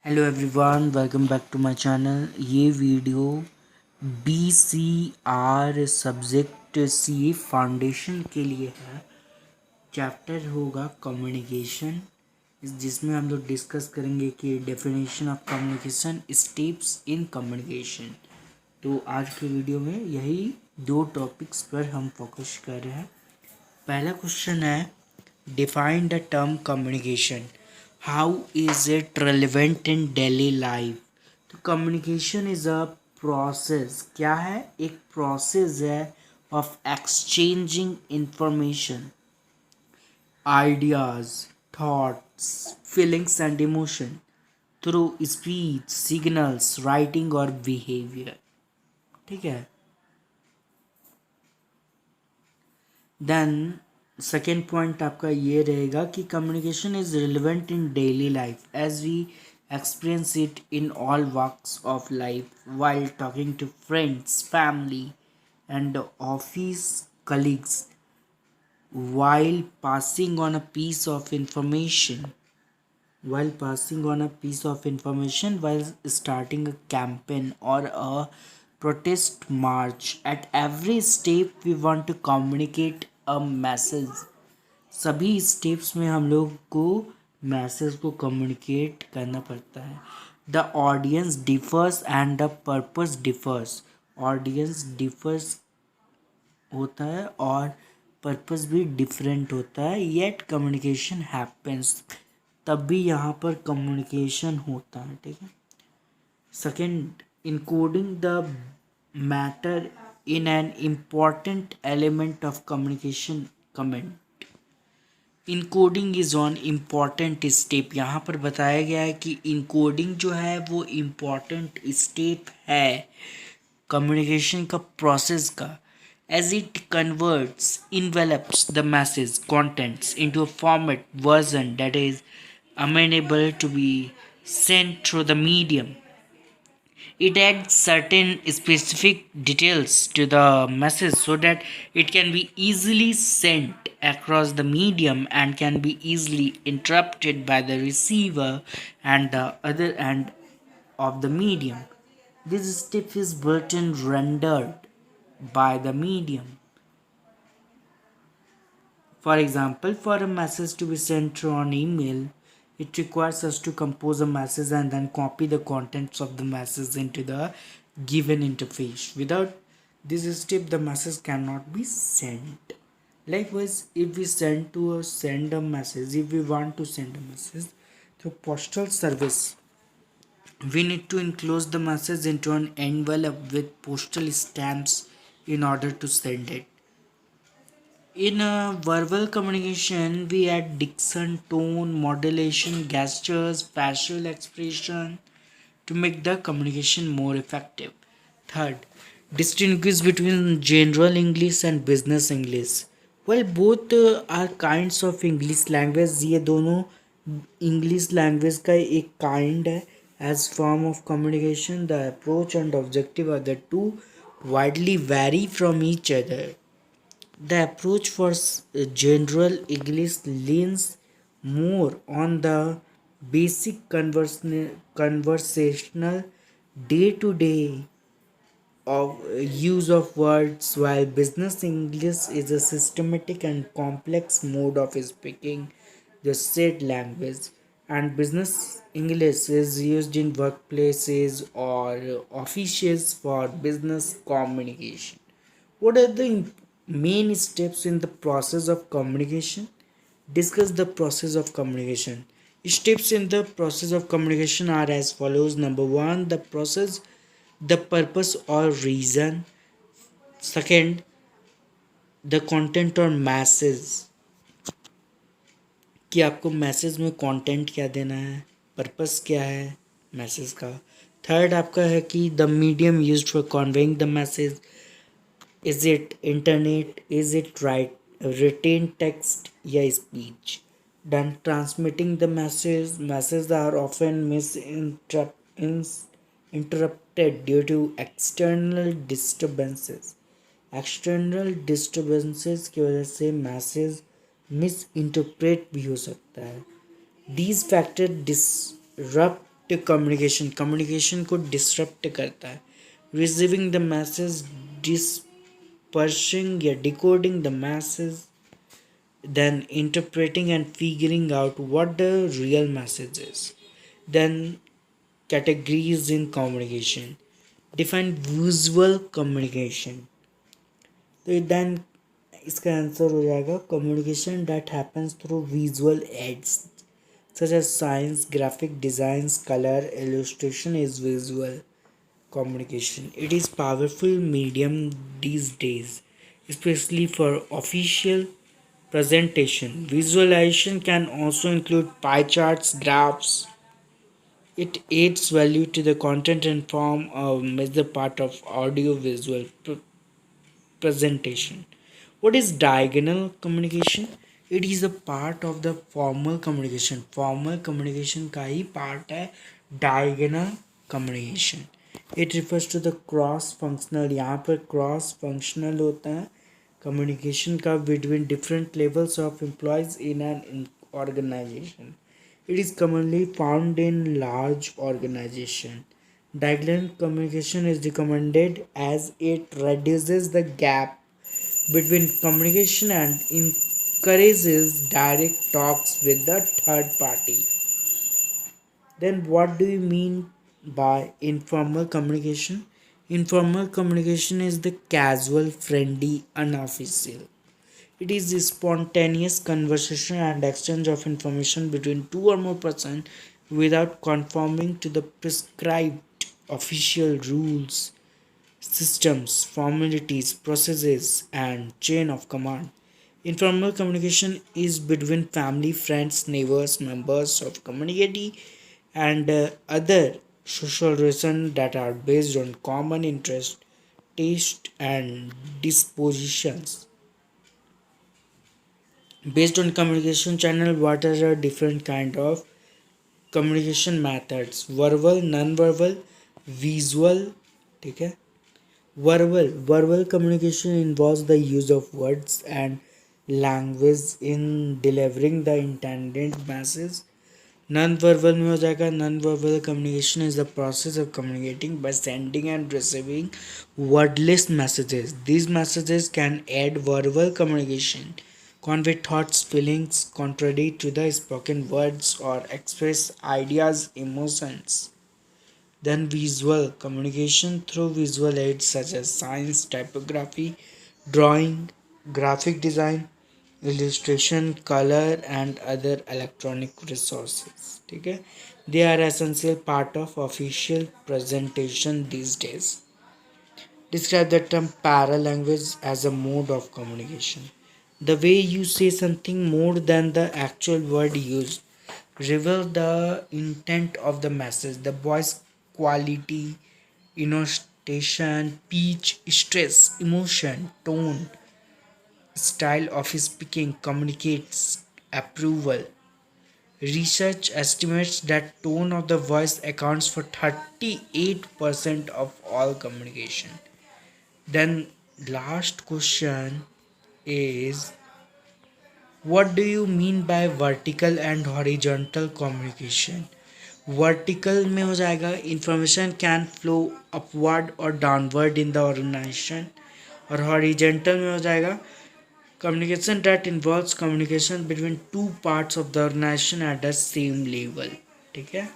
Hello everyone, welcome back to my channel. ये video BCR subject C foundation के लिए है। चैप्टर होगा कम्युनिकेशन, जिसमें हम लोग डिस्कस करेंगे कि definition of communication, steps in communication. तो आज के वीडियो में यही दो टॉपिक्स पर हम फोकस कर रहे हैं। पहला क्वेश्चन है, define the term communication, how is it relevant in daily life. तो कम्युनिकेशन इज अ प्रोसेस, क्या है? एक प्रोसेस है of exchanging information, ideas, thoughts, feelings and emotion through speech, signals, writing और बिहेवियर। ठीक है। देन सेकेंड पॉइंट आपका ये रहेगा कि communication is relevant in daily life as we experience it in all walks of life while talking to friends, family and office colleagues, while passing on a piece of information while starting a campaign or a protest march. At every step we want to communicate a message. सभी steps में हम लोग को message को communicate करना पड़ता है। The audience differs and the purpose differs. Audience differs होता है और पर्पस भी डिफरेंट होता है, येट कम्युनिकेशन हैपेंस, तब भी यहाँ पर कम्युनिकेशन होता है। ठीक है। Second, encoding the matter in an important element of communication comment. Encoding is on important step. यहाँ पर बताया गया है कि इनकोडिंग जो है वो इम्पॉर्टेंट स्टेप है कम्युनिकेशन का प्रोसेस का, as it converts, envelops the message contents into a format version that is amenable to be sent through the medium. It adds certain specific details to the message so that it can be easily sent across the medium and can be easily interrupted by the receiver and the other end of the medium. This step is built in rendered by the medium. For example, for a message to be sent through an email, it requires us to compose a message and then copy the contents of the message into the given interface. Without this step, the message cannot be sent. Likewise, if we send a message, if we want to send a message through postal service, we need to enclose the message into an envelope with postal stamps in order to send it. In verbal communication, we add diction, tone, modulation, gestures, facial expression to make the communication more effective. Third, distinguish between general English and business English. Well, both are kinds of English language. ये दोनों English language का एक kind है. As form of communication, the approach and objective of the two widely vary from each other. The approach for general English leans more on the basic conversational day-to-day of use of words, while business English is a systematic and complex mode of speaking the said language, and business English is used in workplaces or offices for business communication. What are the main steps in the process of communication? Discuss the process of communication. Steps in the process of communication are as follows. Number one, the process, the purpose or reason. Second, the content or message, कि आपको message में content क्या देना है, purpose क्या है message का। Third आपका है कि the medium used for conveying the message, is it internet, is it written text या speech. Then transmitting the messages are often interrupted due to external disturbances. External disturbances की वजह से मैसेज मिस इंटरप्रेट भी हो सकता है. These factors disrupt communication communication को disrupt करता है. रिसीविंग द मैसेज, dispersing या decoding the masses, then interpreting and figuring out what the real message is. Then categories in communication. Define visual communication. तो then इसका answer हो जाएगा communication that happens through visual aids such as science, graphic designs, color, illustration is visual communication. It is powerful medium these days, especially for official presentation. Visualization can also include pie charts, graphs. It adds value to the content and form a major part of audio visual presentation. What is diagonal communication? It is a part of the formal communication. Formal communication का ही part है diagonal communication. It refers to the cross functional. यहाँ पर cross functional होता है communication का between different levels of employees in an organization. It is commonly found in large organization. Diagonal communication is recommended as it reduces the gap between communication and encourages direct talks with the third party. Then, what do you mean by informal communication? Informal communication is the casual, friendly, unofficial. It is a spontaneous conversation and exchange of information between two or more persons without conforming to the prescribed official rules, systems, formalities, processes, and chain of command. Informal communication is between family, friends, neighbors, members of community, and other social relations that are based on common interest, taste, and dispositions. Based on communication channel, what are the different kind of communication methods? Verbal, non-verbal, visual. ठीक है. Verbal communication involves the use of words and language in delivering the intended message. Non-verbal में हो जाएगा. Non-verbal communication is the process of communicating by sending and receiving wordless messages. These messages can aid verbal communication, convey thoughts, feelings, contradict to the spoken words, or express ideas, emotions. Then visual communication through visual aids such as science, typography, drawing, graphic design, illustration, color, and other electronic resources. ठीक है. They are essential part of official presentation these days. Describe the term paralanguage as a mode of communication. The way you say something more than the actual word used reveal the intent of the message. The voice quality, intonation, pitch, stress, emotion, tone, style of speaking communicates approval. Research estimates that tone of the voice accounts for 38% of all communication. Then last question is, what do you mean by vertical and horizontal communication? Vertical में हो जाएगा information can flow upward और downward in the organisation. और horizontal में हो जाएगा communication that involves communication between two parts of the organization at the same level. ठीक है.